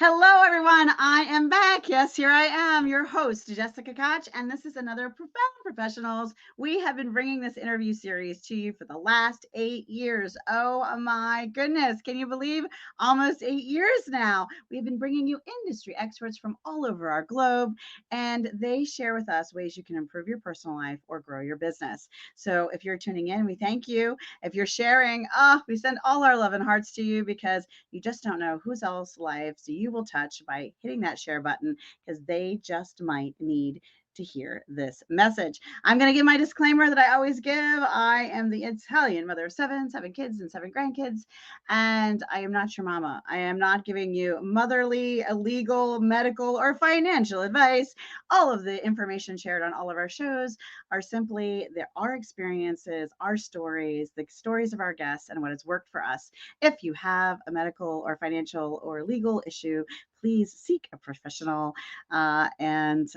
Hello, everyone. I am back. Yes, here I am, your host, Jessica Koch, and this is another Profound Professionals. We have been bringing this interview series to you for the last 8 years. Oh my goodness. Can you believe almost 8 years now? We've been bringing you industry experts from all over our globe, and they share with us ways you can improve your personal life or grow your business. So if you're tuning in, we thank you. If you're sharing, we send all our love and hearts to you because you just don't know whose else lives you will touch by hitting that share button because they just might need to hear this message. I'm going to give my disclaimer that I always give. I am the Italian mother of seven kids and seven grandkids, and I am not your mama. I am not giving you motherly, legal, medical, or financial advice. All of the information shared on all of our shows are simply our experiences, our stories, the stories of our guests, and what has worked for us. If you have a medical or financial or legal issue, please seek a professional. And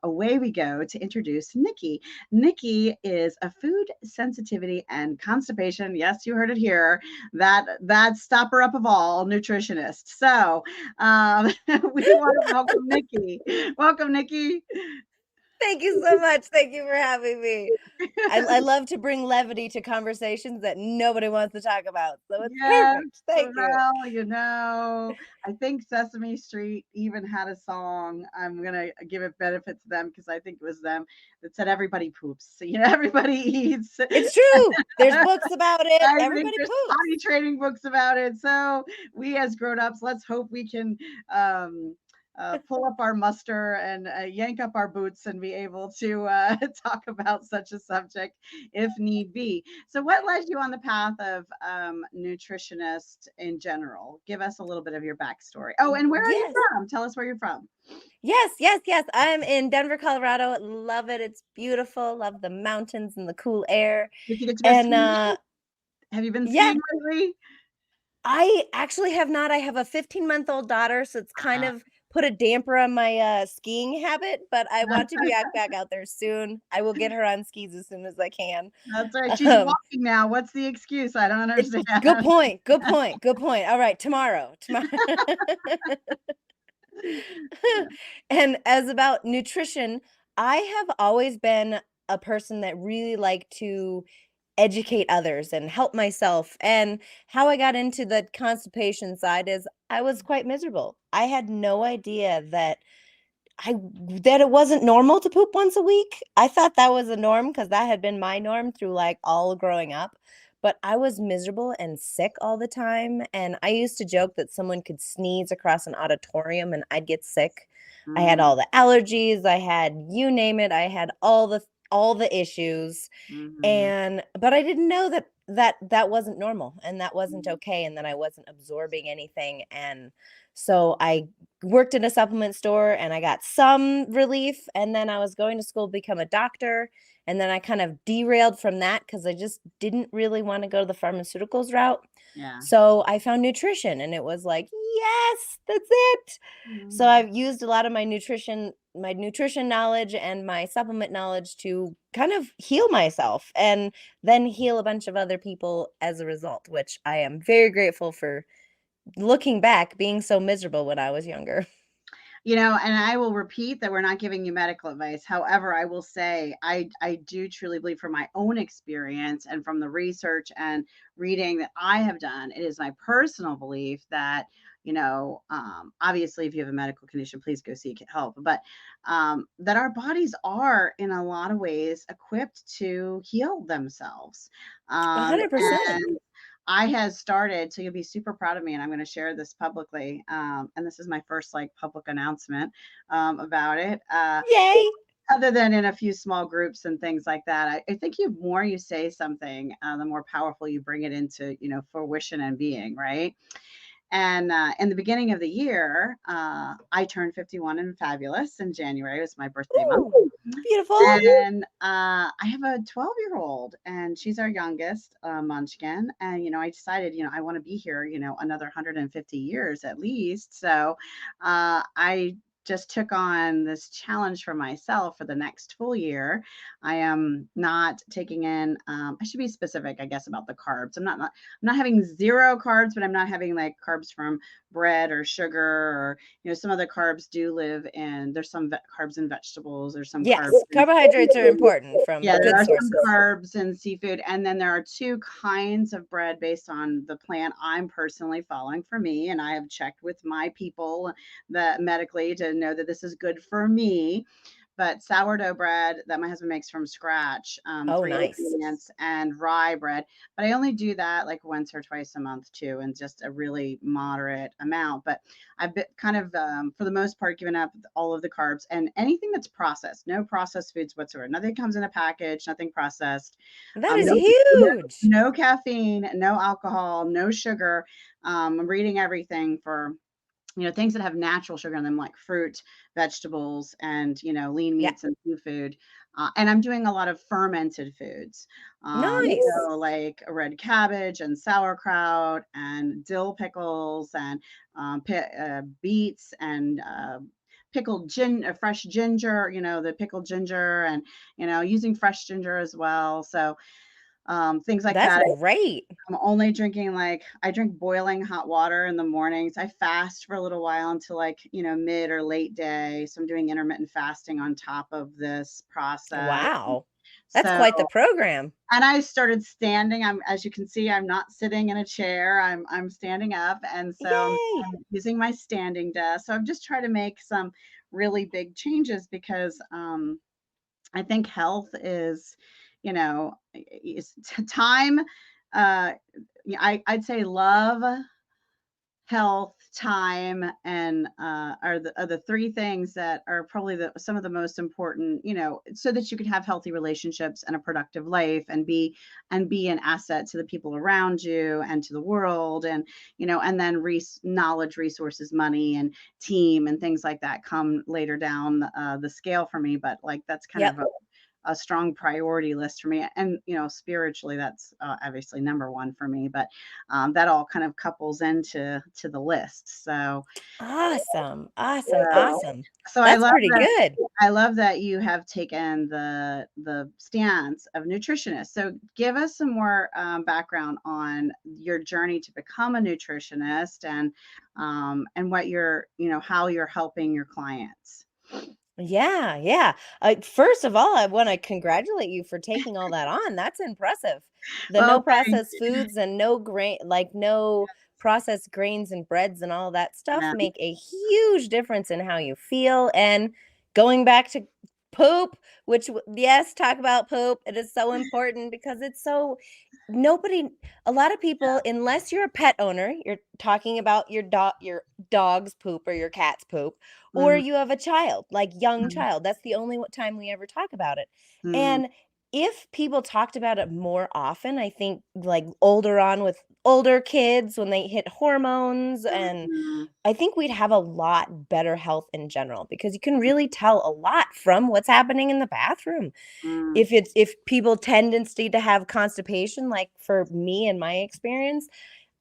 away we go to introduce Nikki. Nikki is a food sensitivity and constipation. Yes, you heard it here. That stopper up of all nutritionist. So we want to welcome Nikki. Welcome, Nikki. Thank you so much. Thank you for having me. I love to bring levity to conversations that nobody wants to talk about. So it's Yes, perfect. Thank you. well, I think Sesame Street even had a song. I'm gonna give it benefit to them because I think it was them that said everybody poops. Everybody eats. It's true. There's books about it. I think Everybody there's poops. potty training books about it. So we as grown-ups, let's hope we can pull up our muster and yank up our boots and be able to talk about such a subject if need be. So, what led you on the path of nutritionist in general? Give us a little bit of your backstory. Oh, and where are you Yes. from? Tell us where you're from. Yes. I'm in Denver, Colorado. Love it. It's beautiful. Love the mountains and the cool air. Did you get to go And skiing? Have you been yeah, skiing lately? I actually have not. I have a 15-month-old daughter, so it's kind Uh, of put a damper on my skiing habit, but I want to be back out there soon. I will get her on skis as soon as I can. that's right. She's Um, walking now. What's the excuse? I don't understand. good point. Good point. Good point. All right, tomorrow. And as about nutrition, I have always been a person that really liked to educate others and help myself. And how I got into the constipation side is I was quite miserable. I had no idea that it wasn't normal to poop once a week. I thought that was a norm because that had been my norm through like all growing up. But I was miserable and sick all the time. And I used to joke that someone could sneeze across an auditorium and I'd get sick. I had Mm, all the allergies, I had you name it, I had all the issues. mhm. And but I didn't know that wasn't normal and that wasn't okay and that I wasn't absorbing anything. And so I worked in a supplement store and I got some relief, and then I was going to school to become a doctor, and then I kind of derailed from that cuz I just didn't really want to go the pharmaceuticals route. Yeah. So I found nutrition and it was like, "Yes, that's it." So Mm. I've used a lot of my nutrition knowledge and my supplement knowledge to kind of heal myself and then heal a bunch of other people as a result, which I am very grateful for looking back being so miserable when I was younger. And I will repeat that we're not giving you medical advice. However, I will say I do truly believe from my own experience and from the research and reading that I have done, it is my personal belief that, obviously, if you have a medical condition, please go seek help. But that our bodies are, in a lot of ways, equipped to heal themselves. And 100%. I had started, so you'll be super proud of me, and I'm going to share this publicly. And this is my first like public announcement about it. Yay. Other than in a few small groups and things like that, I think the more you say something, the more powerful you bring it into, fruition and being, right? And in the beginning of the year, I turned 51 and fabulous in January. It was my birthday month. Ooh, beautiful. And I have a 12-year-old, and she's our youngest munchkin. And, I decided, I want to be here, another 150 years at least. So I just took on this challenge for myself for the next full year. I am not taking in, I should be specific, I guess, about the carbs. I'm not having zero carbs, but I'm not having like carbs from bread or sugar, or, some of the carbs do live in, there's some carbs in vegetables, there's some carbs Yes, in, carbohydrates are important from yeah, there good are some sources. carbs in seafood, and then there are two kinds of bread based on the plan I'm personally following for me, and I have checked with my people that medically to know that this is good for me. But sourdough bread that my husband makes from scratch, Oh, three nice. ingredients, and rye bread. But I only do that like once or twice a month too, and just a really moderate amount. But I've been kind of, for the most part, given up all of the carbs and anything that's processed. No processed foods whatsoever. Nothing comes in a package. Nothing processed. That is No, no, huge. no caffeine. No alcohol. No sugar. I'm reading everything for, things that have natural sugar in them, like fruit, vegetables, and, lean Yeah, meats and seafood. And I'm doing a lot of fermented foods. nice. So like red cabbage and sauerkraut and dill pickles and beets and pickled fresh ginger, the pickled ginger, and, using fresh ginger as well. So things like That's that. great. I'm only drinking, like, I drink boiling hot water in the mornings. I fast for a little while until like, mid or late day. So I'm doing intermittent fasting on top of this process. Wow. That's So, quite the program. and I started standing. As you can see, I'm not sitting in a chair. I'm standing up. And so Yay. I'm using my standing desk. So I've just tried to make some really big changes because I think health is, is time. Yeah, I'd say love, health, time, and are the three things that are probably some of the most important, so that you can have healthy relationships and a productive life, and be an asset to the people around you and to the world, and then knowledge, resources, money, and team, and things like that come later down the scale for me. But like that's kind of Yep. a strong priority list for me, and spiritually, that's obviously number one for me. But that all kind of couples into the list. So Awesome. Awesome. yeah. Awesome. So I That's love pretty that. good. I love that you have taken the stance of nutritionist. So give us some more background on your journey to become a nutritionist, and what how you're helping your clients. Yeah, yeah. First of all, I want to congratulate you for taking all that on. That's impressive. The Well, no thank processed you. foods and no grain, like no processed grains and breads and all that stuff Yeah. make a huge difference in how you feel. And going back to poop, which, yes, talk about poop. It is so important because it's so, nobody, a lot of people, unless you're a pet owner, you're talking about your dog's poop or your cat's poop, or Mhm, you have a child, like young mhm, child. That's the only time we ever talk about it. mhm, And if people talked about it more often, I think like older on with older kids when they hit hormones, and mhm, I think we'd have a lot better health in general because you can really tell a lot from what's happening in the bathroom. mhm, If people tendency to have constipation, like for me in my experience,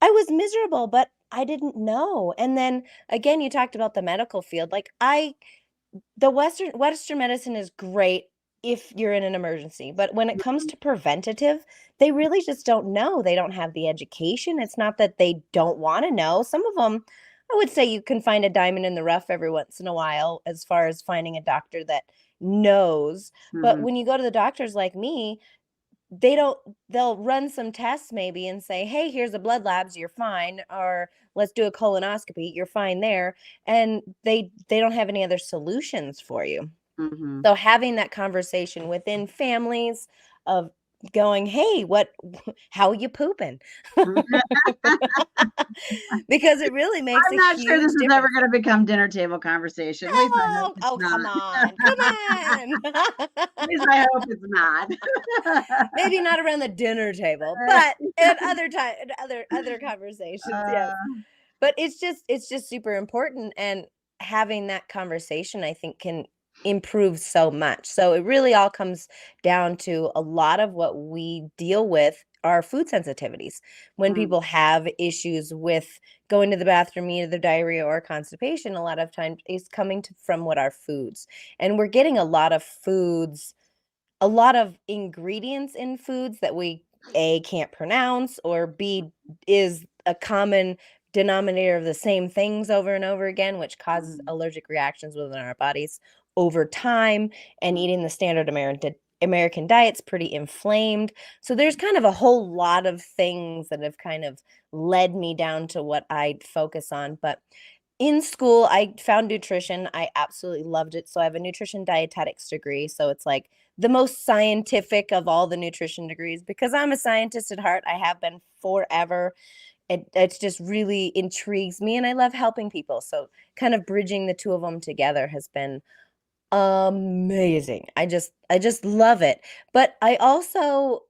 I was miserable, but I didn't know. And then again, you talked about the medical field. Like the Western medicine is great if you're in an emergency, but when it comes mhm, to preventative, they really just don't know. They don't have the education. It's not that they don't want to know. Some of them, I would say you can find a diamond in the rough every once in a while as far as finding a doctor that knows. But mhm, when you go to the doctors like me, they don't they'll run some tests maybe and say, "Hey, here's the blood labs, you're fine," or "Let's do a colonoscopy, you're fine there." And they don't have any other solutions for you. mhm. So having that conversation within families of going, "Hey, what how you pooping?" Because it really makes I'm a not sure this huge is ever difference. gonna become dinner table conversation. At least I hope Oh, it's oh, come not. on. Come on. At least I hope it's not. Maybe not around the dinner table, but at other time other conversations, yes. Uh, But it's just super important, and having that conversation, I think, can improve so much. So it really all comes down to a lot of what we deal with are food sensitivities. When Mm, people have issues with going to the bathroom, either diarrhea or constipation, a lot of times is coming from what our foods. And we're getting a lot of ingredients in foods that we A can't pronounce, or B is a common denominator of the same things over and over again, which causes mm, allergic reactions within our bodies over time. And mm, eating the standard American diet's pretty inflamed. So there's kind of a whole lot of things that have kind of led me down to what I focus on. But in school, I found nutrition. I absolutely loved it. So I have a nutrition dietetics degree. So it's like the most scientific of all the nutrition degrees because I'm a scientist at heart. I have been forever. It's just really intrigues me and I love helping people. So kind of bridging the two of them together has been amazing. I just love it. But I also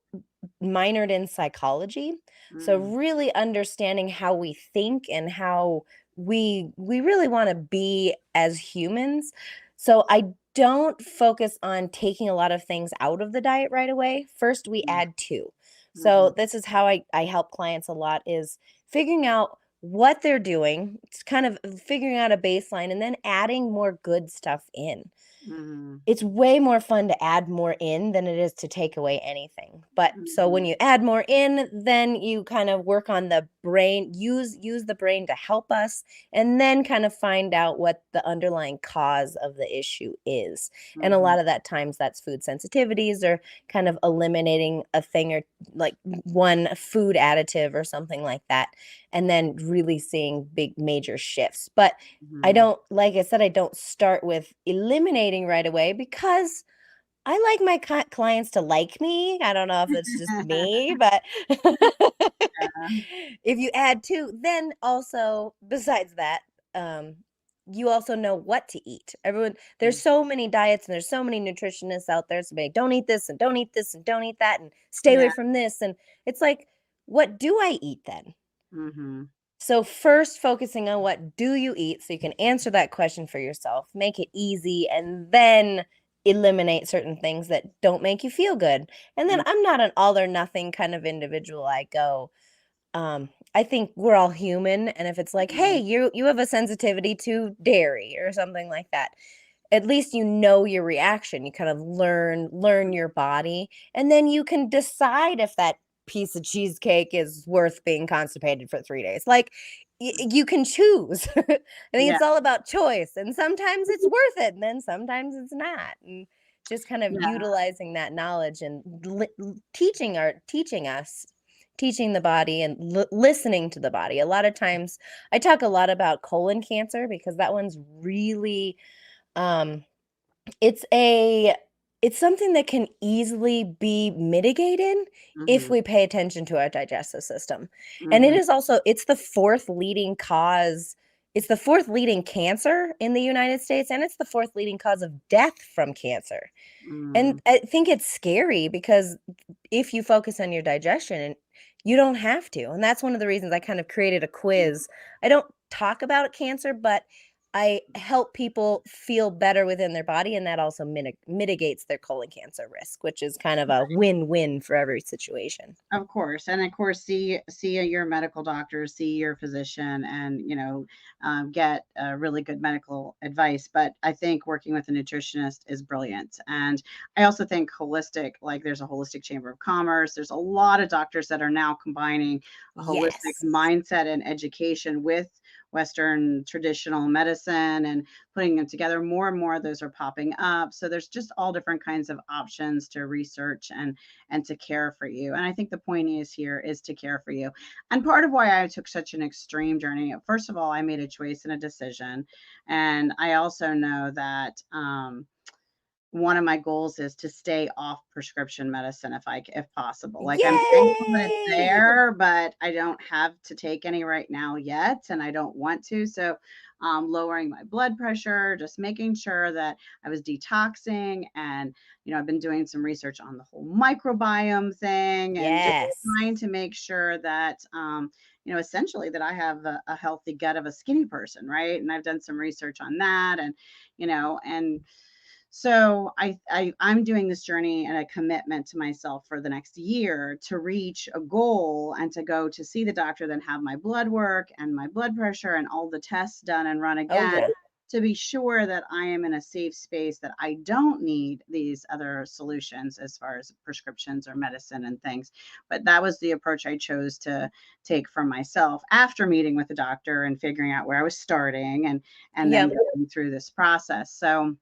minored in psychology. So mm, really understanding how we think and how we really want to be as humans. So I don't focus on taking a lot of things out of the diet right away. First we mm, add to. mhm, So this is how I help clients a lot is figuring out what they're doing. It's kind of figuring out a baseline and then adding more good stuff in. mhm, It's way more fun to add more in than it is to take away anything. But so when mhm, you add more in, then you kind of work on the brain, use the brain to help us, and then kind of find out what the underlying cause of the issue is. And a mhm, lot of that times that's food sensitivities or kind of eliminating a thing or like one food additive or something like that, and then really seeing big major shifts. But I mhm. don't like I said, I don't start with eliminating right away because I like my clients to like me. I don't know if it's just me, but Yeah, if you add to, then also besides that, um, you also know what to eat. Everyone, there's mm, so many diets and there's so many nutritionists out there saying, don't eat this and don't eat this and don't eat that and stay away yeah, from this. And it's like, what do I eat then? mhm, So first focusing on what do you eat so you can answer that question for yourself, make it easy and then eliminate certain things that don't make you feel good. And then mm, I'm not an all or nothing kind of individual. I go I think we're all human and if it's like, "Hey, mhm, you have a sensitivity to dairy," or something like that, at least you know your reaction. You kind of learn your body, and then you can decide if that piece of cheesecake is worth being constipated for 3 days. Like, you can choose. I think yeah, it's all about choice, and sometimes it's worth it, and then sometimes it's not, and just kind of yeah, utilizing that knowledge and teaching us, teaching the body and listening to the body. A lot of times I talk a lot about colon cancer because that one's really um, it's a it's something that can easily be mitigated if mhm, we pay attention to our digestive system. And it mhm, is also it's the fourth leading cancer in the United States and it's the fourth leading cause of death from cancer. And mm, I think it's scary because if you focus on your digestion and you don't have to. And that's one of the reasons I kind of created a mm. quiz. I don't talk about cancer, but I help people feel better within their body, and that also mitigates their colon cancer risk, which is kind of a win-win for every situation. Of course, and of course, see your medical doctor, see your physician, and get really good medical advice. But I think working with a nutritionist is brilliant, and I also think holistic, like there's a holistic chamber of commerce. There's a lot of doctors that are now combining a holistic Yes. mindset and education with Western traditional medicine and putting them together. More and more of those are popping up. So there's just all different kinds of options to research and to care for you. And I think the point is here is to care for you. And part of why I took such an extreme journey, first of all, I made a choice and a decision. And I also know that one of my goals is to stay off prescription medicine if possible. Like I'm thankful that it's Yay! there, but I don't have to take any right now yet, and I don't want to. So, lowering my blood pressure, just making sure that I was detoxing, and I've been doing some research on the whole microbiome thing, and just Yes. trying to make sure that essentially that I have a healthy gut of a skinny person, right? And I've done some research on that, and So I'm doing this journey and a commitment to myself for the next year to reach a goal and to go to see the doctor, then have my blood work and my blood pressure and all the tests done and run Oh, again yeah. to be sure that I am in a safe space, that I don't need these other solutions as far as prescriptions or medicine and things. But that was the approach I chose to take for myself after meeting with the doctor and figuring out where I was starting and then Yeah. going through this process. So,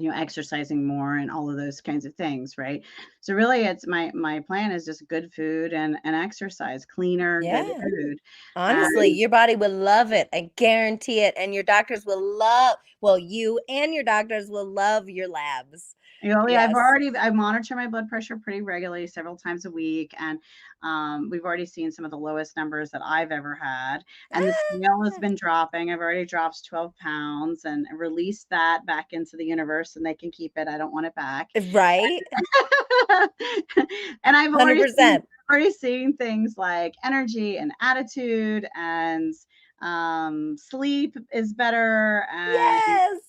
exercising more and all of those kinds of things, right? So really it's my plan is just good food and exercise, cleaner, good Yeah. food. Honestly, your body will love it. I guarantee it. And your doctors will love, well, you and your doctors will love your labs. Yeah, Yes. I monitor my blood pressure pretty regularly, several times a week, and we've already seen some of the lowest numbers that I've ever had. And the scale has Ah, been dropping. I've already dropped 12 pounds and released that back into the universe, and they can keep it. I don't want it back. right? And I've 100%. already seen things like energy and attitude and sleep is better, and Yes.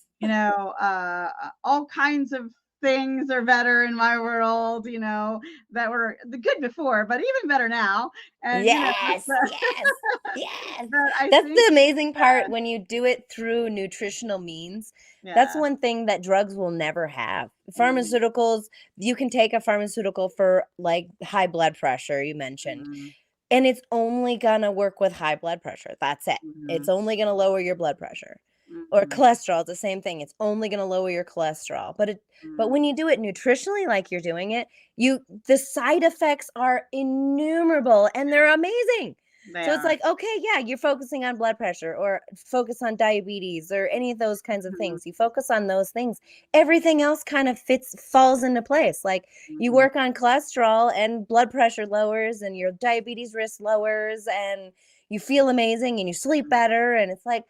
all kinds of things are better in my world, that were the good before, but even better now. And Yes. Yes. Yes. but I That's think the amazing part when you do it through nutritional means. That's yeah. one thing that drugs will never have. Mm, Pharmaceuticals, you can take a pharmaceutical for like high blood pressure, you mentioned. mm, And it's only gonna work with high blood pressure, that's it. It's mm, only gonna lower your blood pressure. Or mm, cholesterol, it's the same thing, it's only gonna lower your cholesterol, but mm. when you do it nutritionally like you're doing it, the side effects are innumerable, and they're amazing. They So it's are. like, okay, yeah, you're focusing on blood pressure or focus on diabetes or any of those kinds of Mhm, things. You focus on those things, everything else kind of falls into place. Like, you mhm. work on cholesterol and blood pressure lowers and your diabetes risk lowers and you feel amazing and you sleep better, and it's like,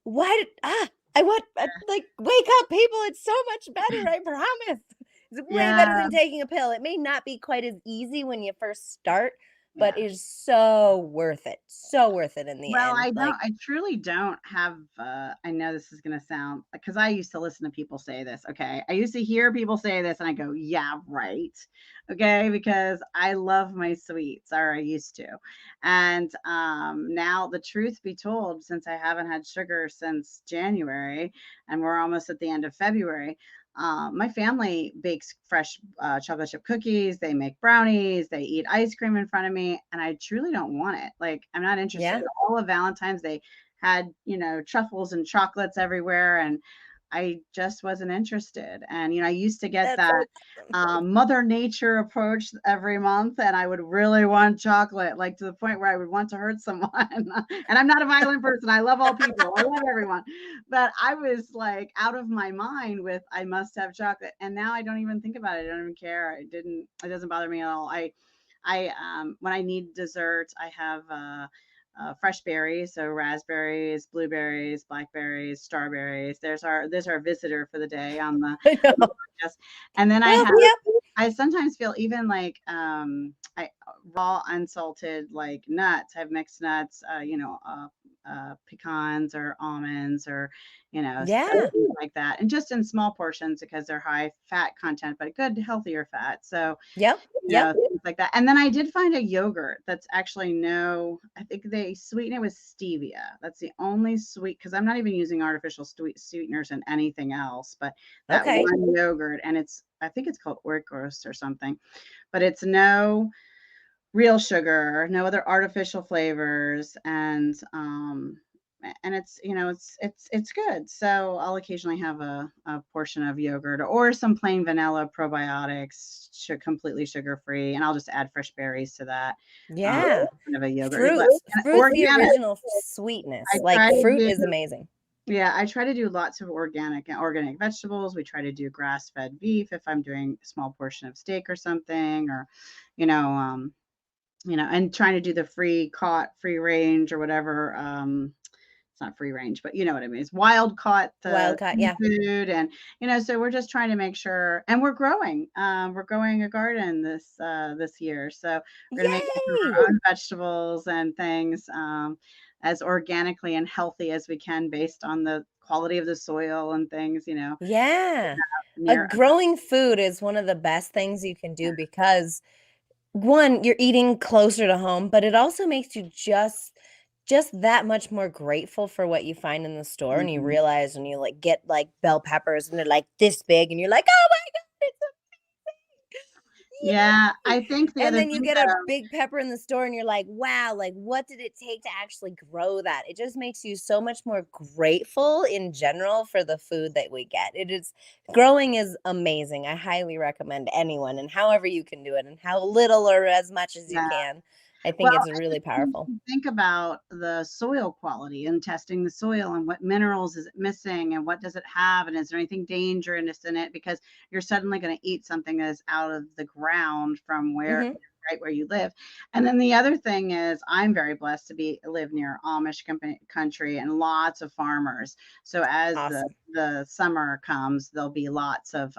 why did I want like, wake up, people, it's so much better, I promise. It's way better Yeah. than taking a pill. It may not be quite as easy when you first start, but Yeah. it is so worth it. So worth it in the Well, end. Like, I truly don't have, I know this is gonna sound, because I used to listen to people say this, okay? I used to hear people say this and I go, "Yeah, right." Okay? Because I love my sweets, or I used to. And, now the truth be told, since I haven't had sugar since January, and we're almost at the end of February, my family bakes fresh chocolate chip cookies. They make brownies. They eat ice cream in front of me, and I truly don't want it. Like, I'm not interested. yeah. All of Valentine's, they had truffles and chocolates everywhere, and I just wasn't interested. And I used to get That's that awesome. Mother Nature approach every month, and I would really want chocolate, like to the point where I would want to hurt someone. And I'm not a violent person. I love all people. I love everyone, but I was like out of my mind with I must have chocolate, and now I don't even think about it. I don't even care. It doesn't bother me at all. When I need dessert, I have fresh berries, so raspberries, blueberries, blackberries, strawberries. There's our visitor for the day on the I know. podcast. And then Well, yep. I sometimes feel even like I raw unsalted like nuts. I've mixed nuts, pecans or almonds or stuff Yeah. like that, and just in small portions because they're high fat content, but good healthier fat. So Yep. Yep. things like that. And then I did find a yogurt that's actually I think they sweeten it with stevia. That's the only sweet, because I'm not even using artificial sweeteners in anything else, but that Okay. one yogurt, and I think it's called Orcos or something, but it's no real sugar, no other artificial flavors, and it's good. So I'll occasionally have a portion of yogurt or some plain vanilla probiotics, completely sugar free, and I'll just add fresh berries to that. Yeah. Kind of a yogurt, but Fruits. and Fruit's the organic. original I sweetness. Like, try to fruit do is amazing. Yeah, I try to do lots of organic vegetables. We try to do grass-fed beef if I'm doing a small portion of steak or something, or you know, um, and trying to do the free range or whatever. It's not free range, but you know what I mean. It's wild caught Wild caught. Yeah. food, and so we're just trying to make sure, and we're growing. We're growing a garden this year, so we're gonna make Yay. our own vegetables and things as organically and healthy as we can based on the quality of the soil and things, Yeah. near. Growing food is one of the best things you can do because one, you're eating closer to home, but it also makes you just that much more grateful for what you find in the store, and you Mhm. realize when you, like, get, like, bell peppers and they're, like, this big, and you're like, "Oh my god, it's Yeah, amazing!" I think the And other then you thing get that a big pepper in the store, and you're like, "Wow, like, what did it take to actually grow that?" It just makes you so much more grateful in general for the food that we get. It is growing is amazing. I highly recommend anyone and however you can do it and how little or as much as you yeah. can. I Well, think it's I really think when powerful. you think about the soil quality and testing the soil and what minerals is it missing and what does it have and is there anything dangerous in it, because you're suddenly going to eat something that is out of the ground from where Mhm. right where you live. And then the other thing is I'm very blessed to be live near Amish country and lots of farmers. So as Awesome. the summer comes, there'll be lots of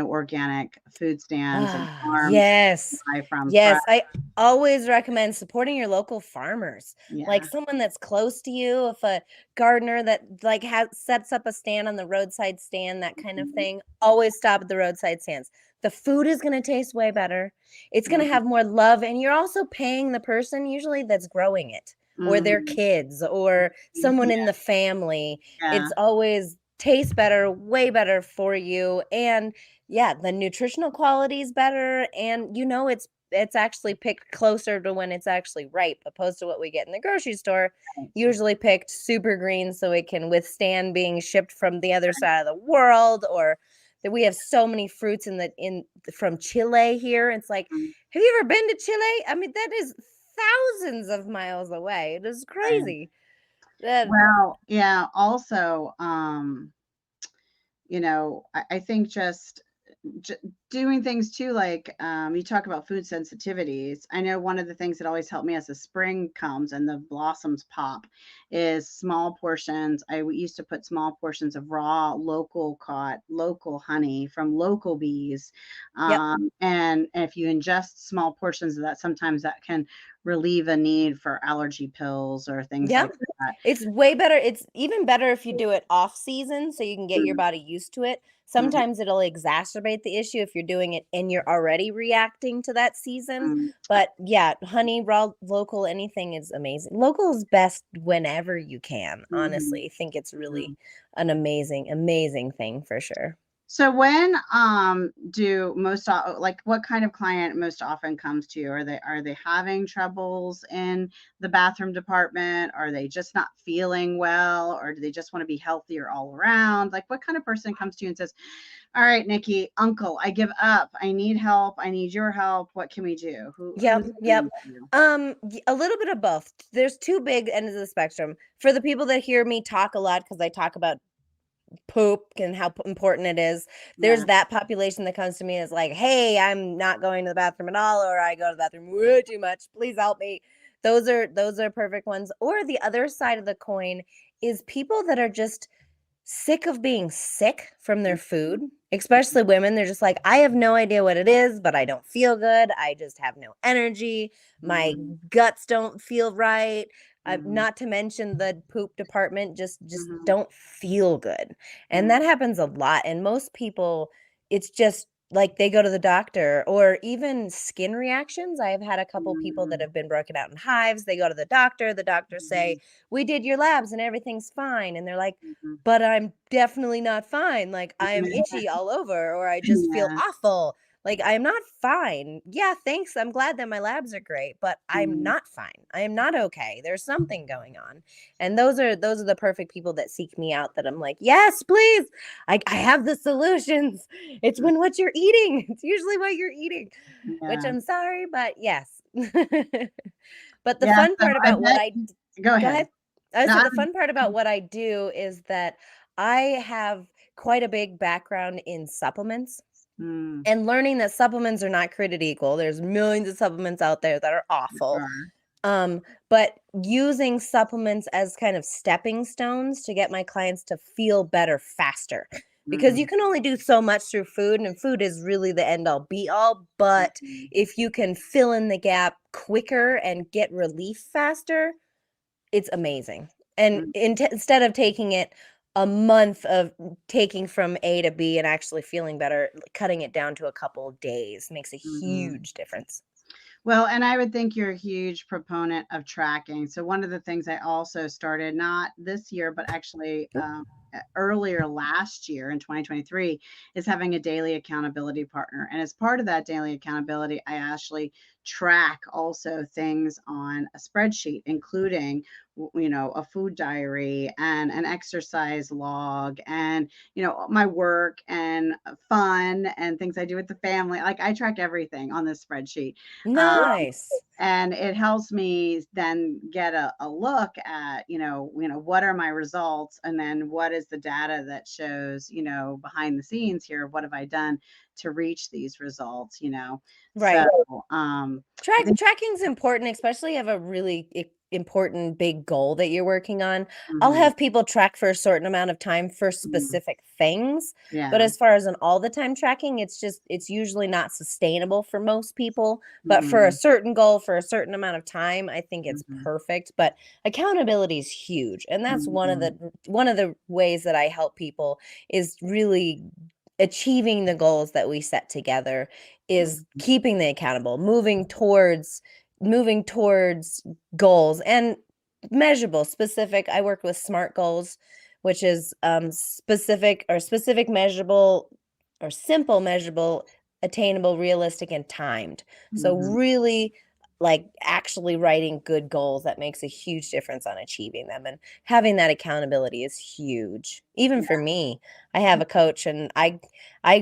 organic food stands and Ah, farms yes. buy from fresh. Yes, I always recommend supporting your local farmers. Like Yeah. someone that's close to you, if a gardener that like has sets up a stand on the roadside stand, that kind of Mhm. thing, always stop at the roadside stands. The food is going to taste way better. It's going to Mhm. have more love, and you're also paying the person usually that's growing it or their Mhm. kids or someone in Yeah, the family. yeah. It's always tastes better, way better for you, and yeah, the nutritional quality is better, and it's actually picked closer to when it's actually ripe, opposed to what we get in the grocery store, Right, usually picked super green so it can withstand being shipped from the other side of the world, or that we have so many fruits in from Chile here. It's like, mhm, have you ever been to Chile? I mean, that is thousands of miles away. It is right. crazy. That Well, yeah, also, I think just j- doing things too, like you talk about food sensitivities. I know one of the things that always helped me as the spring comes and the blossoms pop is small portions. Used to put small portions of raw, local caught, local honey from local bees. Yep. And if you ingest small portions of that, sometimes that can relieve a need for allergy pills or things Yep. like that. It's way better. It's even better if you do it off season so you can get your body used to it. Mhm, Sometimes it'll exacerbate the issue if you're doing it and you're already reacting to that season. mhm, But yeah, honey, raw, local, anything is amazing. Local is best whenever you can, mhm, honestly. I think it's really mhm. an amazing, amazing thing for sure. So when do like what kind of client most often comes to you? Are they having troubles in the bathroom department? Are they just not feeling well, or do they just want to be healthier all around? Like what kind of person comes to you and says, "All right, Nikki, uncle, I give up. I need help. I need your help. What can we do?" Who's Yep, coming yep. to you? A little bit of both. There's two big ends of the spectrum. For the people that hear me talk a lot because I talk about poop and how important it is. There's Yeah. that population that comes to me and is like, "Hey, I'm not going to the bathroom at all, or I go to the bathroom way too much. Please help me." Those are perfect ones. Or the other side of the coin is people that are just sick of being sick from their food, especially women. They're just like, I have no idea what it is, but I don't feel good. I just have no energy. My Mhm, guts don't feel right. mhm, Not to mention the poop department just mhm, don't feel good. And mhm, that happens a lot. And most people, it's just like they go to the doctor or even skin reactions. I've had a couple people that mhm, have been broken out in hives. They go to the doctor say, mhm, we did your labs and everything's fine. And they're like, mhm. but I'm definitely not fine. Like, I am itchy all over, or I just feel Yeah. awful. Like, I am not fine. Yeah, thanks. I'm glad that my labs are great, but I'm Mhm, not fine. I am not okay. There's something going on. And those are the perfect people that seek me out that I'm like, yes, please. I have the solutions. It's mhm. when what you're eating. It's usually what you're eating, which Yeah. I'm sorry, but yes. But the Yeah, fun so part I about what bet I go Go ahead. ahead. I No, said I the fun part about what I do is that I have quite a big background in supplements mm, and learning that supplements are not created equal. There's millions of supplements out there that are awful. sure. Um, but using supplements as kind of stepping stones to get my clients to feel better faster. Because you Mm, can only do so much through food, and food is really the end all be all. But mhm, if you can fill in the gap quicker and get relief faster, it's amazing. And Mm, instead of taking it a month of taking from A to B and actually feeling better, cutting it down to a couple of days makes a mhm. huge difference. Well, and I would think you're a huge proponent of tracking. So one of the things I also started, not this year, but actually earlier last year in 2023, is having a daily accountability partner. And as part of that daily accountability, I actually track also things on a spreadsheet, including a food diary and an exercise log and my work and fun and things I do with the family. Like I track everything on this spreadsheet. um, Nice. and it helps me then get a look at what are my results, and then what is the data that shows behind the scenes here, what have I done to reach these results. So Right. I think. Tracking's important, especially if you have a really important big goal that you're working on. I'll Mhm, have people track for a certain amount of time for mhm, specific things, but yeah. as far as an all the time tracking, it's usually not sustainable for most people, but for a Mhm, certain goal for a certain amount of time, I think it's mhm, perfect. But accountability is huge, and that's mhm, one of the ways that I help people is really achieving the goals that we set together, is mhm, keeping them accountable, moving towards goals and measurable, specific. I work with SMART goals, which is specific, measurable, or simple, measurable, attainable, realistic, and timed. So mhm. really, like, actually writing good goals that makes a huge difference on achieving them, and having that accountability is huge. Even Yeah. for me, I have a coach, and I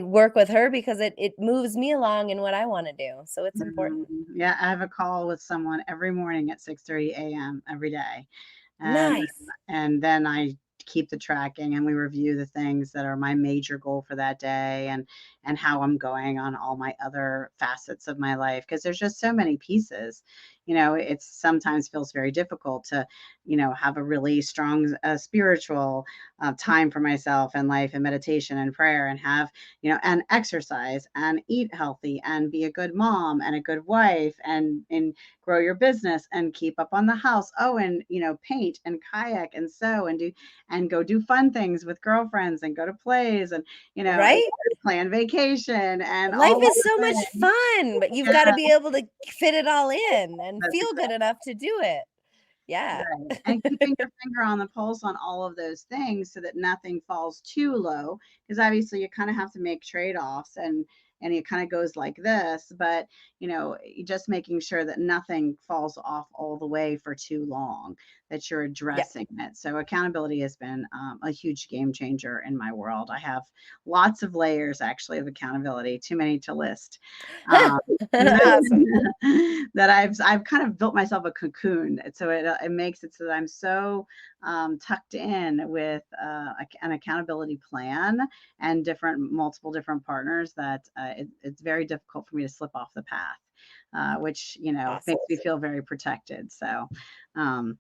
work with her because it moves me along in what I wanna do, so it's Mhm. important. Yeah, I have a call with someone every morning at 6:30 a.m. every day. And Nice. then I keep the tracking, and we review the things that are my major goal for that day, and how I'm going on all my other facets of my life, because there's just so many pieces. It sometimes feels very difficult to have a really strong spiritual time for myself and life and meditation and prayer, and have and exercise and eat healthy and be a good mom and a good wife and grow your business and keep up on the house. Oh, and paint and kayak and sew and go do fun things with girlfriends and go to plays and Right? plan vacation and Life all of is the so much things. fun, but you've gotta Yeah, be able to fit it all in and that's feel good exactly enough to do it. Yeah. right. And keeping your finger on the pulse on all of those things so that nothing falls too low, because obviously you kind of have to make trade-offs, and it kind of goes like this, but just making sure that nothing falls off all the way for too long, that you're Yeah. addressing it. So accountability has been a huge game changer in my world. I have lots of layers actually of accountability, too many to list. Um, Awesome. that I've kind of built myself a cocoon, so it makes it so that I'm so tucked in with an accountability plan and multiple different partners that it's very difficult for me to slip off the path, which Awesome. makes me feel very protected. So um,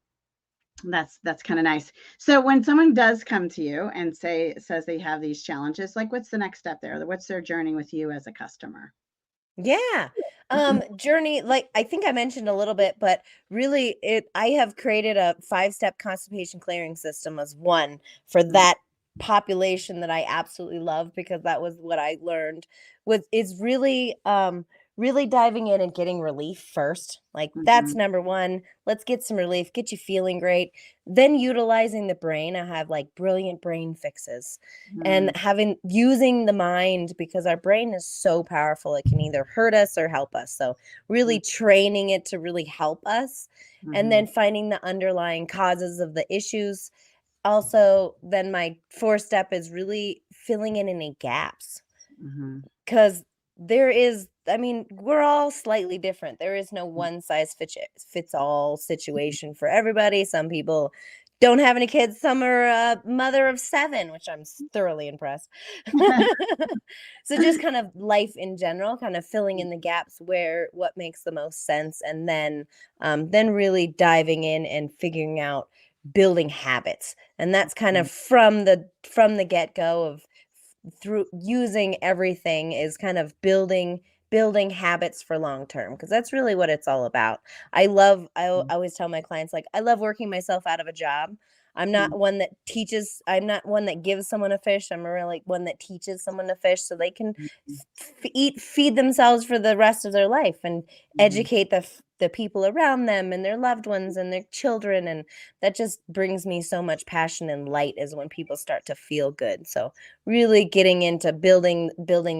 that's kind of nice. So when someone does come to you and says they have these challenges, like what's the next step there? What's their journey with you as a customer? Yeah. Journey, like I think I mentioned a little bit, but really I have created a 5-step constipation clearing system as one for Mhm, that population that I absolutely love, because that was what I learned with is really diving in and getting relief first. Like that's mhm, number 1. Let's get some relief, get you feeling great. Then utilizing the brain. I have like brilliant brain fixes, and mhm, using the mind, because our brain is so powerful, it can either hurt us or help us. So really training it to really help us, and mhm, then finding the underlying causes of the issues. Also, then my 4th step is really filling in any gaps, mhm, because I mean, we're all slightly different. There is no one size fits all situation for everybody. Some people don't have any kids. Some are a mother of 7, which I'm thoroughly impressed. So just kind of life in general, kind of filling in the gaps where what makes the most sense, and then really diving in and figuring out building habits. And that's kind mhm, of from the get go of through using everything, is kind of building habits for long term, because that's really what it's all about. I always tell my clients, like, I love working myself out of a job. I'm not one that teaches, I'm not one that gives someone a fish. I'm really one that teaches someone to fish so they can feed themselves for the rest of their life and Mhm. educate the people around them and their loved ones and their children. And that just brings me so much passion and light is when people start to feel good. So really getting into building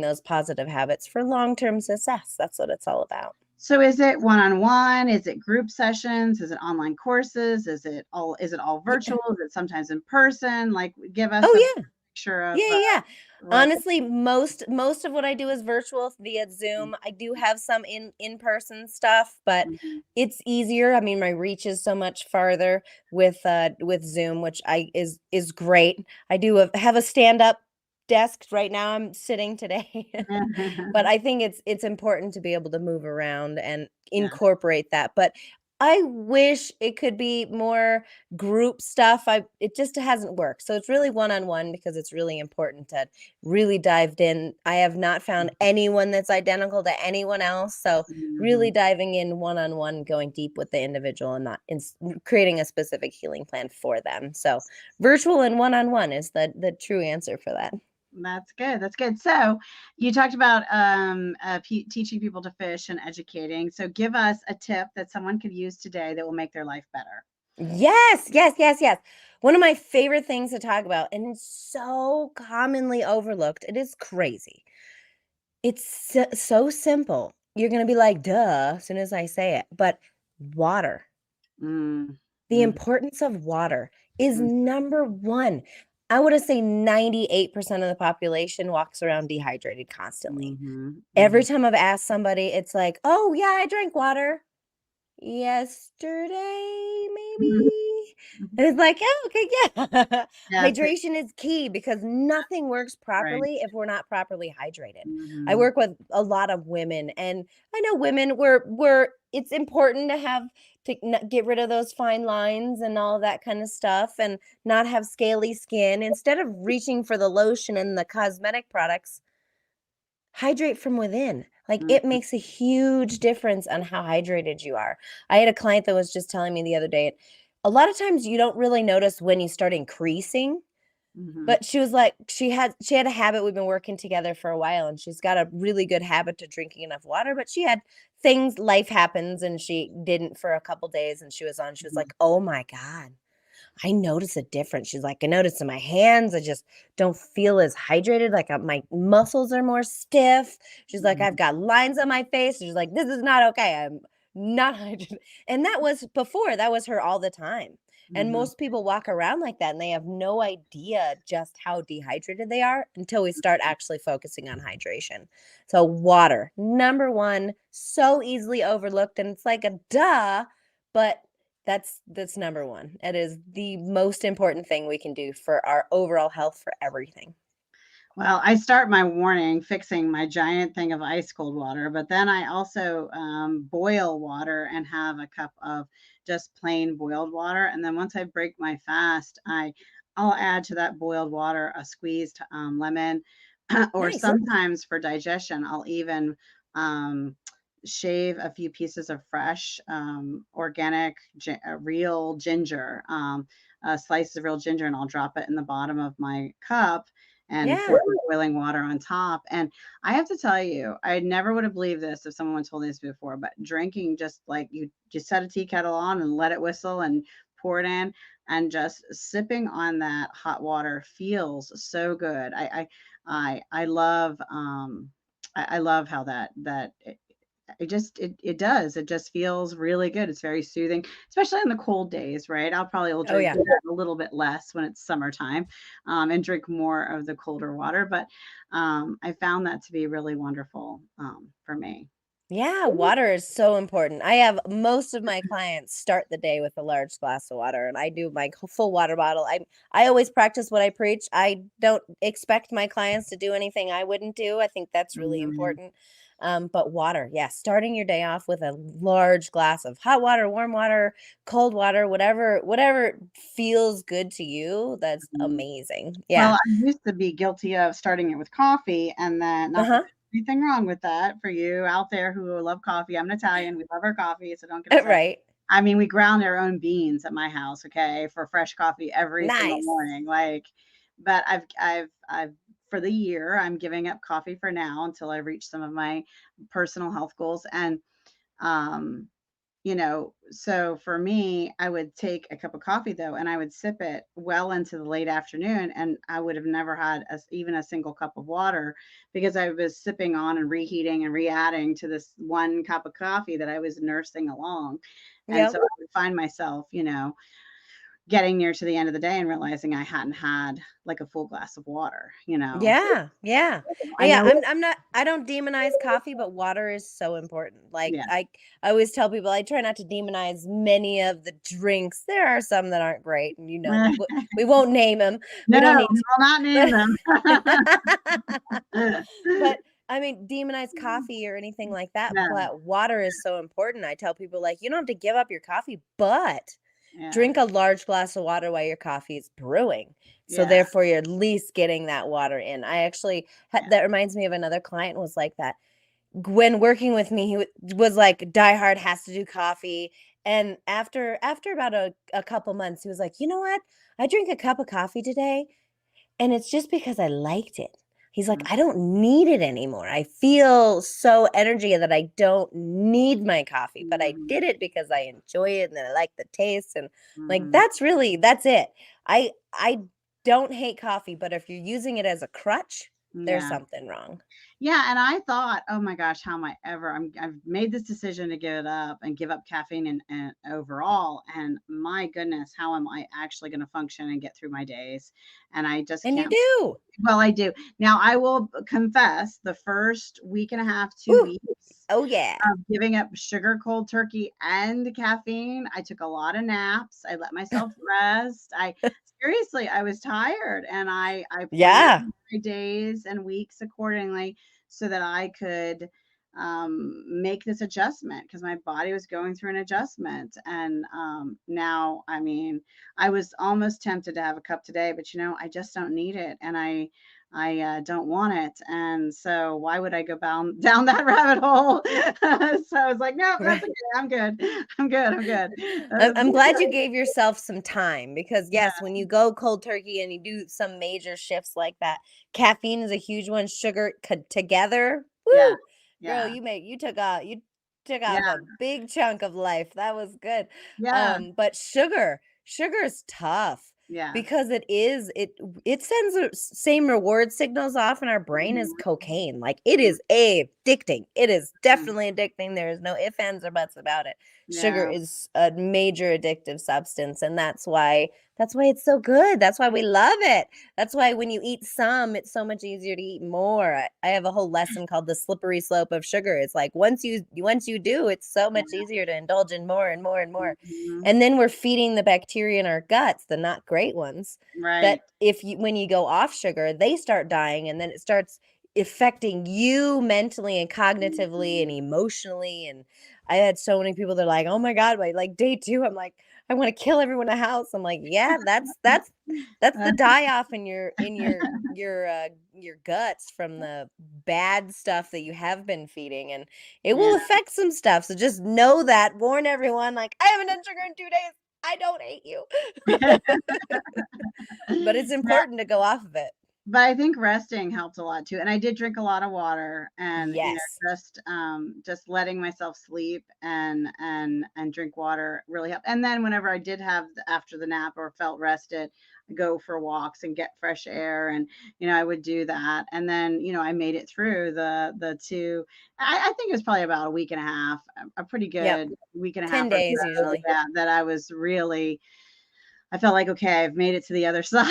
those positive habits for long-term success. That's what it's all about. So is it one-on-one? Is it group sessions? Is it online courses? Is it all Yeah. virtual? Is it sometimes in person? Like, give us a Oh yeah. picture of Yeah, yeah, yeah. what. Honestly, most of what I do is virtual via Zoom. I do have some in-person stuff, but Mhm. it's easier. I mean, my reach is so much farther with Zoom, which is great. I do have a stand-up desk right now. I'm sitting today. But I think it's important to be able to move around and Yeah. incorporate that. But I wish it could be more group stuff. It just hasn't worked. So it's really one-on-one because it's really important to really dived in. I have not found anyone that's identical to anyone else. So really Mhm. diving in one-on-one, going deep with the individual and not creating a specific healing plan for them. So virtual and one-on-one is the true answer for that. That's good. That's good. So you talked about teaching people to fish and educating. So give us a tip that someone could use today that will make their life better. Yes, yes, yes, yes. One of my favorite things to talk about, and it's so commonly overlooked. It is crazy. It's so simple. You're going to be like, duh, as soon as I say it. But water, Mm, the mm, importance of water is mm, number one. I would say 98% of the population walks around dehydrated constantly. mhm, Every mhm, time I've asked somebody, it's like, oh, yeah, I drank water. Yesterday, mhm, maybe? mhm. And it's like, "Oh, okay, yeah." Yeah, Hydration is key because nothing works right. properly if we're not properly hydrated. I Mhm, work with a lot of women, and I know women, we're it's important to have to get rid of those fine lines and all that kind of stuff and not have scaly skin. Instead of reaching for the lotion and the cosmetic products, hydrate from within. Like, it mhm, makes a huge difference on how hydrated you are. I had a client that was just telling me the other day, a lot of times you don't really notice when you start increasing, mhm, but she was like, she had a habit. We've been working together for a while, and she's got a really good habit to drinking enough water, but she had things, life happens, and she didn't for a couple days, and she was mhm, like, "Oh my God, I notice a difference." She's like, "I notice in my hands, I just don't feel as hydrated. Like my muscles are more stiff." She's like, "I've mhm, got lines on my face." She's like, "This is not okay. I'm not hydrated." And that was before, that was her all the time. And mhm. most people walk around like that and they have no idea just how dehydrated they are until we start actually focusing on hydration. So, water, number one, so easily overlooked. And it's like a duh, but that's number 1. It is the most important thing we can do for our overall health for everything. Well, I start my morning fixing my giant thing of ice cold water, but then I also boil water and have a cup of just plain boiled water. And then once I break my fast, I'll add to that boiled water a squeezed lemon, or Nice. sometimes for digestion, I'll even um, shave a few pieces of fresh organic real ginger, slices of real ginger, and I'll drop it in the bottom of my cup and pour Yeah. boiling water on top. And I have to tell you, I never would have believed this if someone told me this before, but drinking, just like you just set a tea kettle on and let it whistle and pour it in, and just sipping on that hot water feels so good. I love I love how it does. It just feels really good. It's very soothing, especially on the cold days, right? I'll probably will Oh, drink yeah. a little bit less when it's summertime, and drink more of the colder water. But I found that to be really wonderful for me. Yeah, water is so important. I have most of my clients start the day with a large glass of water, and I do my full water bottle. I always practice what I preach. I don't expect my clients to do anything I wouldn't do. I think that's really Mhm, important. But water, yeah, starting your day off with a large glass of hot water, warm water, cold water, whatever feels good to you, that's mhm. amazing. Well, Yeah. I used to be guilty of starting it with coffee, and then not that Uh-huh. there's anything wrong with that for you out there who love coffee. I'm an Italian. We love our coffee, so don't get upset. Right. I mean, we ground our own beans at my house, okay, for fresh coffee every single Nice. morning. Like, but I've for the year, I'm giving up coffee for now until I reach some of my personal health goals. And um, so for me, I would take a cup of coffee though, and I would sip it well into the late afternoon, and I would have never had even a single cup of water because I was sipping on and reheating and re-adding to this one cup of coffee that I was nursing along. And so Yep. I would find myself, getting near to the end of the day and realizing I hadn't had like a full glass of water. Yeah, yeah. I Yeah, know. I'm not I don't demonize coffee, but water is so important. Like Yeah. I always tell people I try not to demonize many of the drinks. There are some that aren't great, and we won't name them. We No, don't we need to. will not name them. But I mean, demonize coffee or anything like that, No. but water is so important. I tell people like you don't have to give up your coffee, but Yeah. drink a large glass of water while your coffee is brewing. So Yeah. therefore you're at least getting that water in. I actually Yeah. that reminds me of another client was like that. When working with me, he was like diehard has to do coffee. And after about a couple months, he was like, you know what? I drink a cup of coffee today and it's just because I liked it. He's like, Mm, I don't need it anymore. I feel so energy that I don't need my coffee, but I mhm, did it because I enjoy it and I like the taste. And like, mhm. that's it. I don't hate coffee, but if you're using it as a crutch, there's Yeah. something wrong. Yeah, and I thought, "Oh my gosh, how am I ever I've made this decision to give it up and give up caffeine and overall, and my goodness, how am I actually gonna function and get through my days?" And I just And you can't. do. Well, I do. Now, I will confess the first week and a half, 2 Ooh, weeks oh yeah. of giving up sugar, cold turkey, and caffeine, I took a lot of naps. I let myself rest. I was tired, and I planned Yeah. my days and weeks accordingly so that I could make this adjustment because my body was going through an adjustment. And now, I mean, I was almost tempted to have a cup today, but I just don't need it, and I don't want it, and so why would I go down that rabbit hole? So I was like, no, that's Right. okay. I'm good. I'm good. I'm good. I'm glad you gave yourself some time because Yeah, yes, when you go cold turkey and you do some major shifts like that, caffeine is a huge one. Sugar together, yeah, woo, girl, yeah, you took yeah, off a big chunk of life. That was good. yeah, But sugar is tough yeah. because it sends the same reward signals off in our brain as Mhm, cocaine. Like it mhm, is addicting. It is definitely addicting. There is no ifs, ands, or buts about it. Sugar yeah, is a major addictive substance, and that's why it's so good. That's why we love it. That's why when you eat some, it's so much easier to eat more. I have a whole lesson called the slippery slope of sugar. It's like once you do, it's so much yeah, easier to indulge in more and more and more. mhm, And then we're feeding the bacteria in our guts, the not great ones, that right, if you when you go off sugar, they start dying and then it starts affecting you mentally and cognitively and mhm. emotionally. And I had so many people that are like, "Oh my god, by like day 2, I'm like, I want to kill everyone in the house." I'm like, "Yeah, that's the die off in your guts from the bad stuff that you have been feeding, and it Yeah. will affect some stuff. So just know that. Warn everyone. Like, I haven't done sugar in 2 days. I don't hate you, but it's important to go off of it. But I think resting helped a lot too, and I did drink a lot of water and, Yes, just letting myself sleep and drink water really helped, and then whenever I did have after the nap or felt rested, go for walks and get fresh air, and, I would do that, and then, I made it through the 2. I think it was probably about a week and a half, a pretty yep. good week and a half 10 or days so, usually. yeah, that I felt like, "Okay, I've made it to the other side."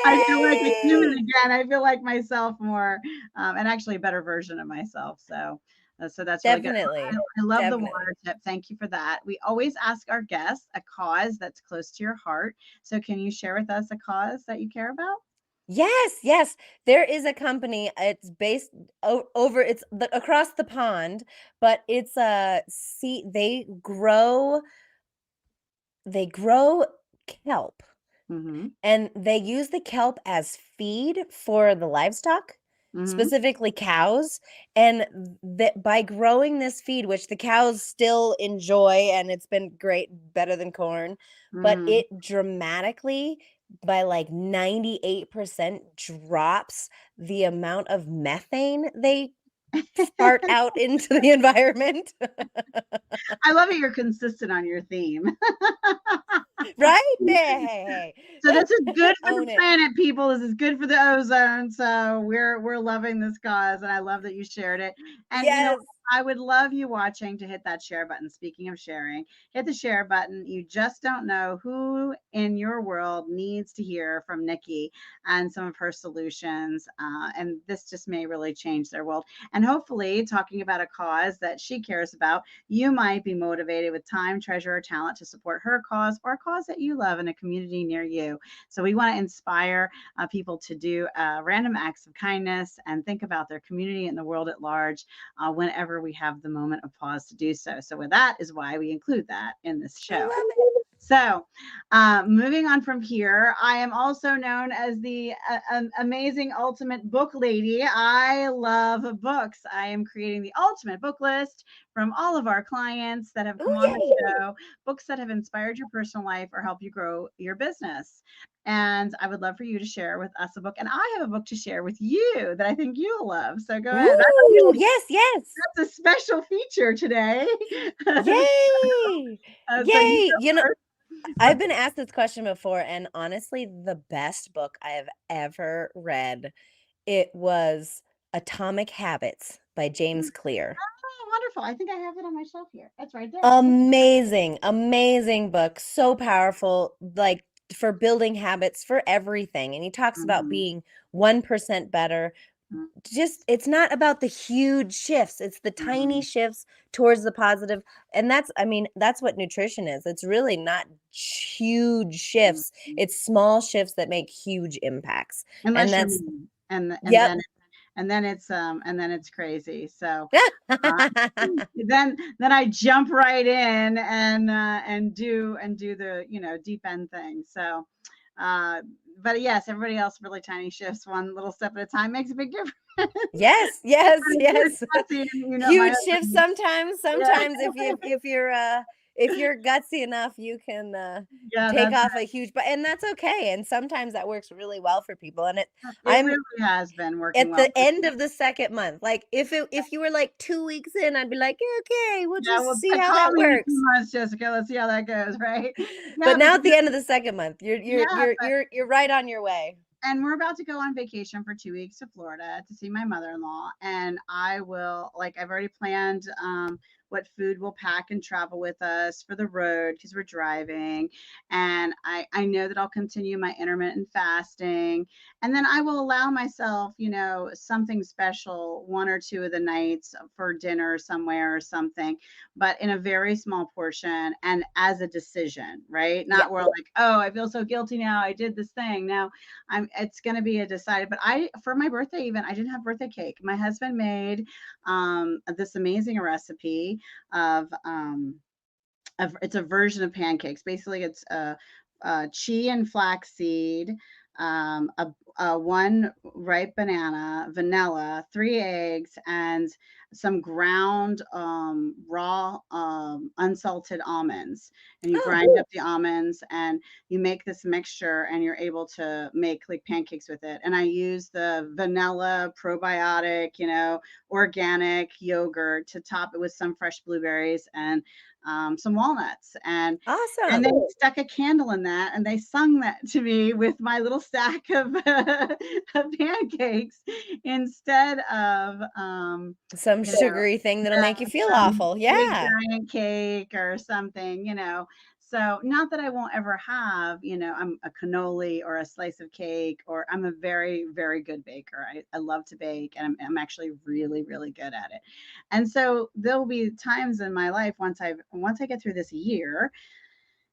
I feel like a human Yay! again. I feel like myself more, and actually a better version of myself. So that's really good. Definitely, I love the definitely. water tip. Thank you for that. We always ask our guests a cause that's close to your heart. So can you share with us a cause that you care about? Yes, yes. There is a company, it's based over it's across the pond, but it's a see they grow kelp, Mhm. and they use the kelp as feed for the livestock. Mm-hmm. specifically cows, and that by growing this feed, which the cows still enjoy, and it's been great, better than corn, but Mm-hmm. it dramatically, by like 98%, drops the amount of methane they fart out into the environment. I love it. You're consistent on your theme. Right there. Hey, So hey. this is good for the Own it. planet, people. This is good for the ozone. So we're loving this cause, and I love that you shared it. And Yes. I would love you watching to hit that share button. Speaking of sharing, hit the share button. You just don't know who in your world needs to hear from Nikki and some of her solutions. And this just may really change their world. And hopefully, talking about a cause that she cares about, you might be motivated with time, treasure, or talent to support her cause or a cause that you love in a community near you. So we want to inspire people to do random acts of kindness and think about their community and the world at large whenever we have the moment of pause to do so. So with that is why we include that in this I show. love it. So, moving on from here, I am also known as the amazing ultimate book lady. I love books. I am creating the ultimate book list from all of our clients that have Ooh, come on the yay. show, books that have inspired your personal life or help you grow your business. And I would love for you to share with us a book. And I have a book to share with you that I think you'll love. So go ahead. Ooh, yes, yes. That's a special feature today. Yay. So you Yay. go first. I've been asked this question before, and honestly, the best book I have ever read, it was Atomic Habits by James Clear. Oh, wonderful. I think I have it on my shelf here. That's right there. Amazing, amazing book. So powerful, like for building habits for everything. And he talks about Mhm, being 1% better. mm, Just, it's not about the huge shifts, it's the tiny mhm, shifts towards the positive. And that's, I mean, that's what nutrition is. It's really not huge shifts, mhm. it's small shifts that make huge impacts. And Unless you're that's, me, and yep. then it's crazy. So uh, then I jump right in and do the deep end thing. So, uh, but yes, everybody else really tiny shifts, one little step at a time makes a big difference. Yes, yes, yes. Sassy, and my Huge shifts husband, sometimes. yeah, Sometimes if you're gutsy enough, you can yeah, take that's off a huge, but and that's okay. And sometimes that works really well for people. And it. I'm Really has been working at well the for end me. of the second month. Like if you were like 2 weeks in, I'd be like, okay, we'll Yeah, well, just see how call that me in a few works. months, Jessica. Let's see how that goes, right? Yeah, But now because at the end of the second month, yeah, you're right on your way. and we're about to go on vacation for 2 weeks to Florida to see my mother-in-law. And I will, like, I've already planned what food we'll pack and travel with us for the road because we're driving. And I know that I'll continue my intermittent fasting. And then I will allow myself, something special 1 or 2 of the nights for dinner somewhere or something, but in a very small portion and as a decision, right? Yeah. Not where like, oh, I feel so guilty now. I did this thing. Now it's going to be a decided, but for my birthday, even I didn't have birthday cake. My husband made this amazing recipe of, it's a version of pancakes. Basically, it's chia and flaxseed, one ripe banana, vanilla, 3 eggs, and some ground raw unsalted almonds. And you Oh, grind up the almonds and you make this mixture, and you're able to make like pancakes with it. And I use the vanilla probiotic, organic yogurt to top it with some fresh blueberries and some walnuts, and they awesome. stuck a candle in that, and they sung that to me with my little stack of, of pancakes instead of, Some you know, sugary thing that'll yeah, make you feel some awful. big Yeah. giant cake or something. So not that I won't ever have, I'm a cannoli or a slice of cake, or I'm a very, very good baker. I love to bake, and I'm actually really, really good at it. And so there'll be times in my life once I get through this year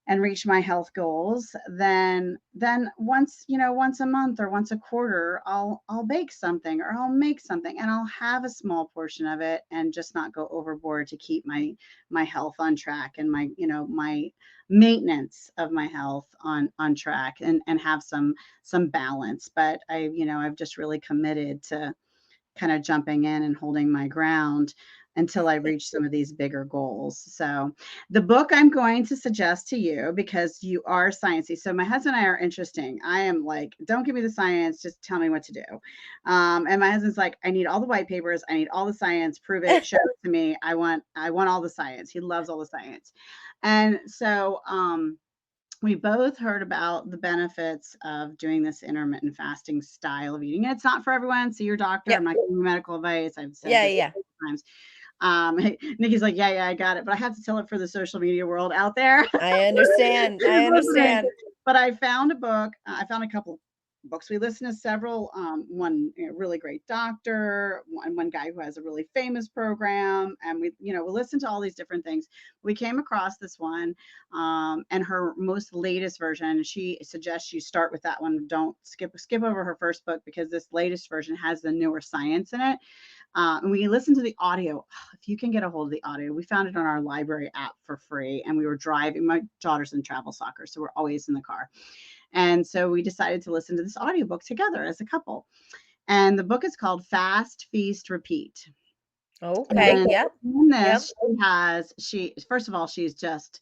and reach my health goals, then once a month or once a quarter, I'll bake something or I'll make something, and I'll have a small portion of it and just not go overboard to keep my health on track, and my maintenance of my health on track, and have some balance. But I've just really committed kind of jumping in and holding my ground until I reach some of these bigger goals. So, the book I'm going to suggest to you, because you are sciencey. So, my husband and I are interesting. I am like, don't give me the science, just tell me what to do. And my husband's like, I need all the white papers, I need all the science, prove it, show it to me. I want all the science. He loves all the science. And so, we both heard about the benefits of doing this intermittent fasting style of eating. And it's not for everyone. See your doctor. I'm Yep. not giving you medical advice. I've said Yeah, this yeah. times. Nikki's like, yeah, I got it, but I have to tell it for the social media world out there. I understand. I Listening. understand. But I found a book. I found a couple books. We listened to several. One really great doctor, one guy who has a really famous program, and we listened to all these different things. We came across this one, and her most latest version. She suggests you start with that one. Don't skip over her first book, because this latest version has the newer science in it. And we listened to the audio. If you can get a hold of the audio, we found it on our library app for free. And we were driving. My daughter's in travel soccer, so we're always in the car. And so we decided to listen to this audiobook together as a couple. And the book is called Fast, Feast, Repeat. Okay. And Yep. in Yep. this, first of all, she's just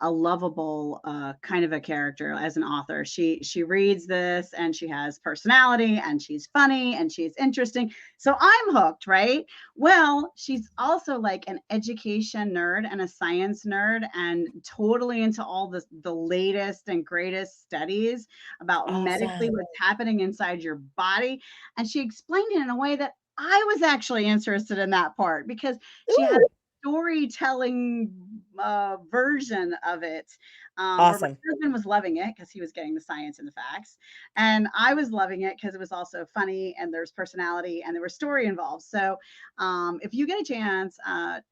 a lovable kind of a character as an author. She reads this and she has personality and she's funny and she's interesting. So I'm hooked, right? Well, she's also like an education nerd and a science nerd and totally into all the latest and greatest studies about medically Awesome. what's happening inside your body. And she explained it in a way that I was actually interested in that part, because she had Ooh, a storytelling version of it, where my awesome. husband was loving it because he was getting the science and the facts, and I was loving it because it was also funny and there's personality and there was story involved. So, if you get a chance, I'd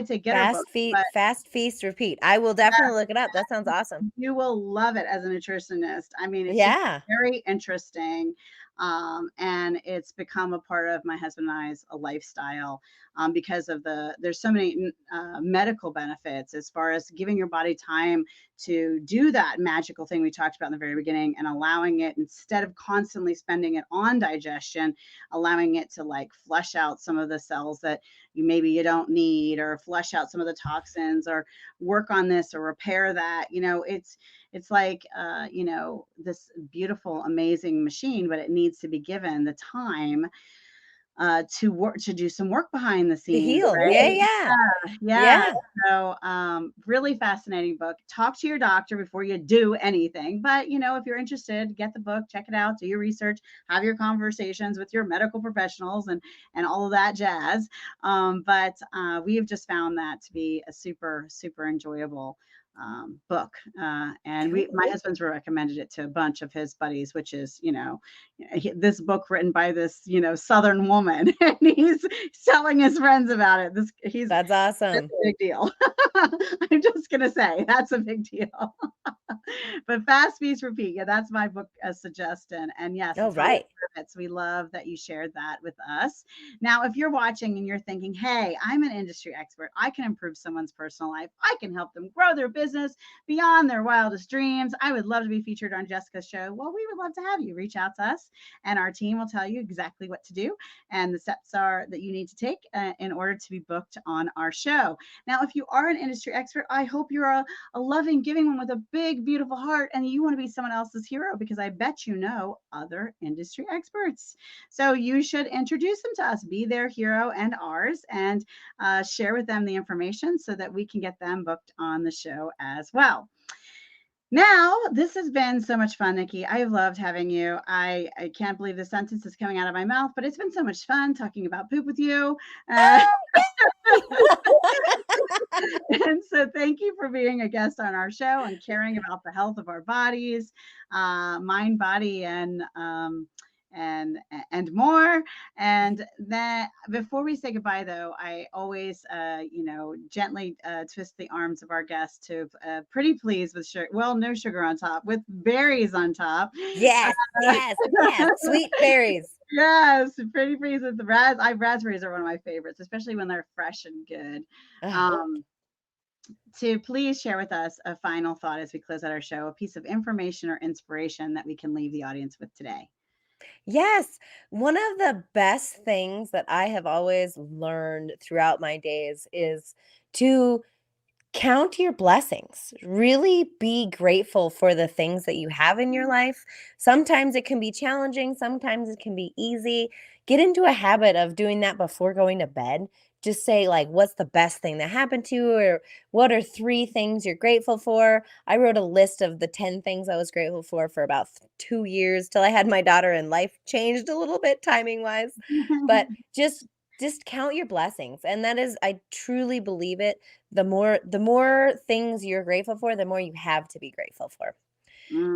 say get her book, but Fast feast, repeat. I will definitely look it up. That sounds awesome. you will love it as a nutritionist. I mean, it's just Yeah. very interesting. And it's become a part of my husband and I's a lifestyle, because of there's so many medical benefits as far as giving your body time to do that magical thing we talked about in the very beginning, and allowing it, instead of constantly spending it on digestion, allowing it to like flush out some of the cells that you don't need, or flush out some of the toxins, or work on this or repair that. It's like this beautiful amazing machine, but it needs to be given the time to work, to do some work behind the To scenes, heal. Yeah, right? yeah. Yeah. Yeah. So, really fascinating book. Talk to your doctor before you do anything. But, if you're interested, get the book, check it out, do your research, have your conversations with your medical professionals, and all of that jazz. But we have just found that to be a super, super enjoyable book. And my Cool. husband's recommended it to a bunch of his buddies, which is, this book written by this, Southern woman, and he's telling his friends about it. That's That's awesome. a big deal. I'm just gonna say that's a big deal. But Fast Feast Repeat, yeah, that's my book suggestion. And yes, All it's on right. purpose. We love that you shared that with us. Now, if you're watching and you're thinking, hey, I'm an industry expert, I can improve someone's personal life, I can help them grow their business beyond their wildest dreams, I would love to be featured on Jessica's show. Well, we would love to have you. Reach out to us, and our team will tell you exactly what to do and the steps are that you need to take in order to be booked on our show. Now, if you are an industry expert, I hope you're a loving, giving one with a big, beautiful heart, and you want to be someone else's hero, because I bet you know other industry experts. So you should introduce them to us, be their hero and ours, and share with them the information so that we can get them booked on the show as well. Now, this has been so much fun, Nikki. I've loved having you. I can't believe the sentence is coming out of my mouth, but it's been so much fun talking about poop with you. Uh, and so thank you for being a guest on our show and caring about the health of our bodies, mind, body, and more. And then before we say goodbye, though, I always gently twist the arms of our guests to pretty please with sugar. Well, no sugar on top, with berries on top. Yes, yes, yes. Sweet berries. Yes, pretty please with the raspberries are one of my favorites, especially when they're fresh and good. Ugh. Um, to please share with us a final thought as we close out our show, a piece of information or inspiration that we can leave the audience with today. Yes. One of the best things that I have always learned throughout my days is to count your blessings. Really be grateful for the things that you have in your life. Sometimes it can be challenging, sometimes it can be easy. Get into a habit of doing that before going to bed. Just say, like, what's the best thing that happened to you, or what are 3 things you're grateful for? I wrote a list of the 10 things I was grateful for about 2 years till I had my daughter, and life changed a little bit timing wise. But just count your blessings. And that is, I truly believe it, the more things you're grateful for, the more you have to be grateful for.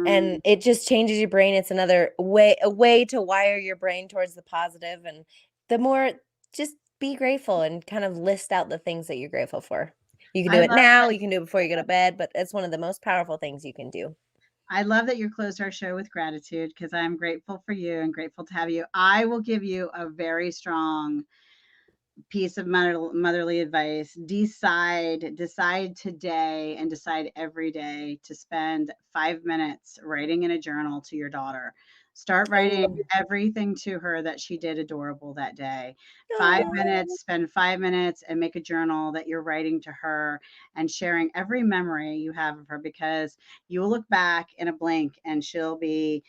And Mm, it just changes your brain. It's another way a way to wire your brain towards the positive, and the more just be grateful and kind of list out the things that you're grateful for. You can I do love it now, you can do it before you go to bed, but it's one of the most powerful things you can do. I love that you closed our show with gratitude because I'm grateful for you and grateful to have you. I will give you a very strong piece of motherly advice. Decide today and decide every day to spend 5 minutes writing in a journal to your daughter. Start writing Oh. everything to her that she did adorable that day. Five Aw. minutes, spend 5 minutes and make a journal that you're writing to her and sharing every memory you have of her, because you will look back in a blink and she'll be,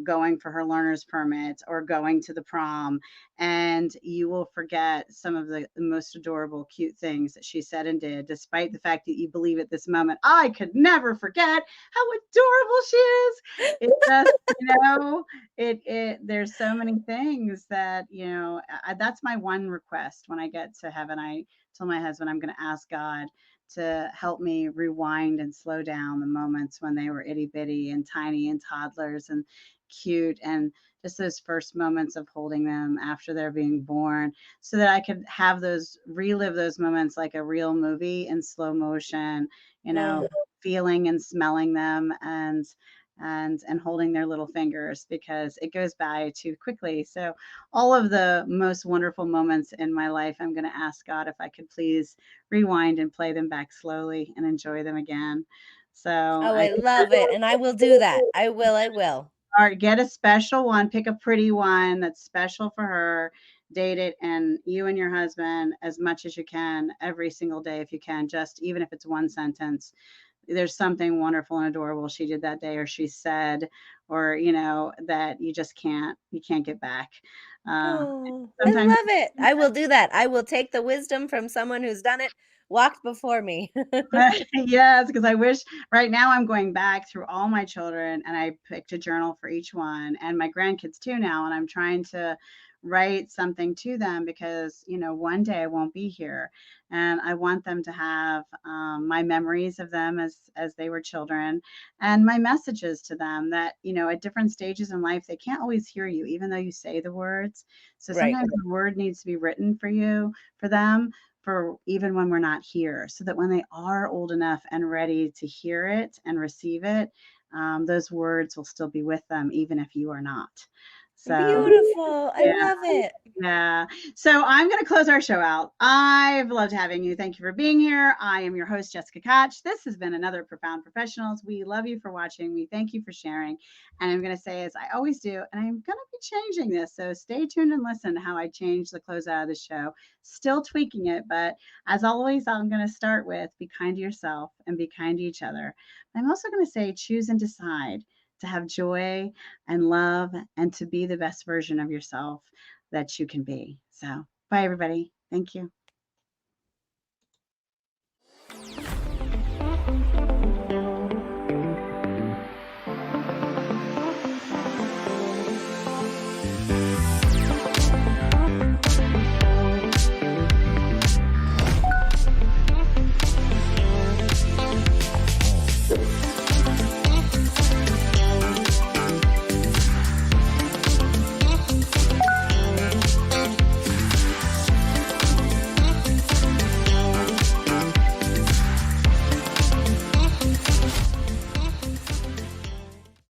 going for her learner's permit or going to the prom, and you will forget some of the most adorable, cute things that she said and did, despite the fact that you believe at this moment, I could never forget how adorable she is. It just, there's so many things that, that's my one request when I get to heaven. I told my husband I'm going to ask God to help me rewind and slow down the moments when they were itty bitty and tiny and toddlers and cute, and just those first moments of holding them after they're being born, so that I could have relive those moments like a real movie in slow motion, you know, Oh. feeling and smelling them, and holding their little fingers, because it goes by too quickly. So all of the most wonderful moments in my life, I'm going to ask God if I could please rewind and play them back slowly and enjoy them again. So Oh, I I love it, and I will do that. I will. or get a special one, pick a pretty one that's special for her, date it, and you and your husband, as much as you can, every single day if you can, just even if it's one sentence. There's something wonderful and adorable she did that day, or she said, or that you can't get back. Uh, Oh, I sometimes love it. I will do that. I will take the wisdom from someone who's done it, walked before me. yes, because I wish right now I'm going back through all my children and I picked a journal for each one, and my grandkids too now, and I'm trying to write something to them, because one day I won't be here, and I want them to have my memories of them as they were children, and my messages to them that at different stages in life they can't always hear you even though you say the words. So Right. sometimes the word needs to be written for them, for even when we're not here, so that when they are old enough and ready to hear it and receive it, those words will still be with them, even if you are not. So, Beautiful. I yeah. love it. Yeah. So I'm going to close our show out. I've loved having you. Thank you for being here. I am your host, Jessica Koch. This has been another Profound Professionals. We love you for watching. We thank you for sharing. And I'm going to say, as I always do, and I'm going to be changing this. So stay tuned and listen to how I change the close out of the show. Still tweaking it. But as always, I'm going to start with be kind to yourself and be kind to each other. I'm also going to say, choose and decide to have joy and love and to be the best version of yourself that you can be. So, bye, everybody. Thank you.